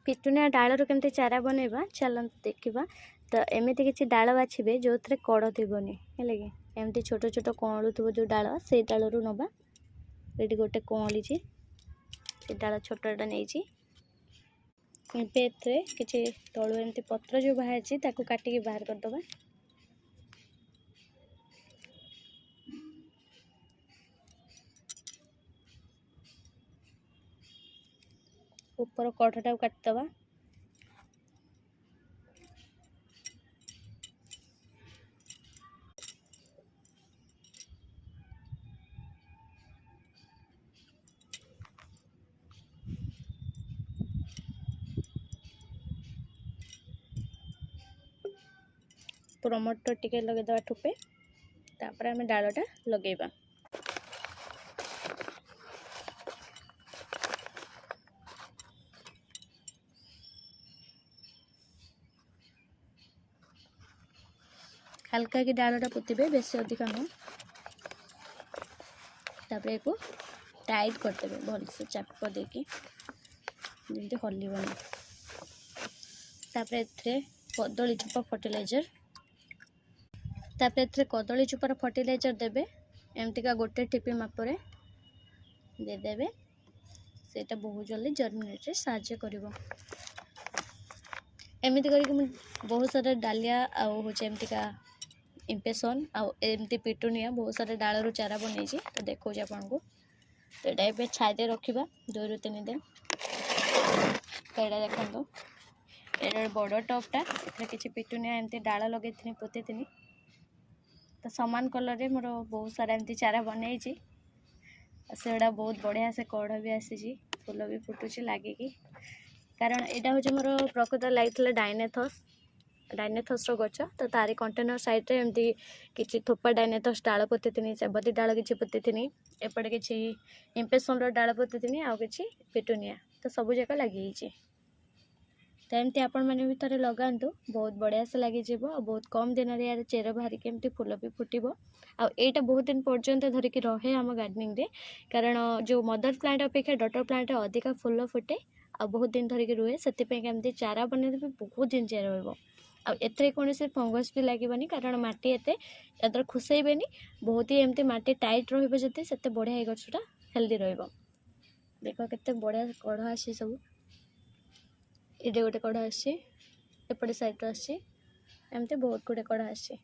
Petunia डालू केमती चारा बनइबा चलते देखा। तो एमती किसी डाल बाछे जो थे कड़ थोनी है कि एमती छोट छोट कणु थो जो डाल से डाल नवा ये गोटे कँली से डाल छोटा नहीं किसी तलु एमती पत्र जो बाहर काटिकी बाहर करदे। ऊपर कढ़टा काटिदबा। प्रमोटर टिके लगेदबा ठुपे तापर आम डालटा लगेबा। हल्का की डालटा पोतबे बेस अधिका नुह। तापर एक टाइट करदे भल से चाप देकी जमी हलबनी। तापर ए कदली चोपा फर्टिलाइजर कदली चोपार फर्टिलाइजर देबे एमतीका गोटे टिपी मापरे देदेबे। सेटा बहुत जल्दी जर्मिनेट रे साहाय्य करिवो। एमती करके बहुत सारा डालिया आउ होचे एमतीका इम्पेसन आउ एमती पिटुनिया बहुत सारा डालू चारा बन तो देखो आपन को। तो ये छाई रखा 2 ରୁ 3 दिन। तो ये देखो ये बड़ टपटा किसी पिटुनिया एमती डाल लगे पोती थी। तो सामान कलर रे मोर बहुत सारा एमती चारा बनई से बहुत बढ़िया से कढ़ भी आसी फूल भी फुटुची लगे कारण यहाँ हूँ मोर प्रकृत लगी डायनेथस गच। तो तारी कंटेनर साइड रे एमती किसी थोपा डायनेथस डाल पोती थी सेबती डाल किसी पोती थी एपटे किसी इम्पेसन डाल पोती थी आउ कि पिटुनिया तो सब जाक लगी। तो एमती आपण मैंने भी थे लगातु बहुत बढ़िया से लगे बहुत कम दिन यार चेर बाहर के एमती फूल भी फुटब। आईटा बहुत दिन पर्यंत धरिकी रहे आम गार्डनिंग रे कारण जो मदर प्लांट अपेक्षा डटर प्लांट अधिका फूल फुटे आ बहुत दिन धरिकी रुहे से एमती चारा बन बहुत दिन जाए रही। कौन से फंगस भी लगे कारण माटी एत खुसैबे बहुत ही एमती माटी टाइट रही से बढ़िया गछटा हेल्दी रहा। देख के बढ़िया कढ़ आसी सब ये गोटे कढ़ आपटे साइड आमती बहुत गुटे कढ़ आसी।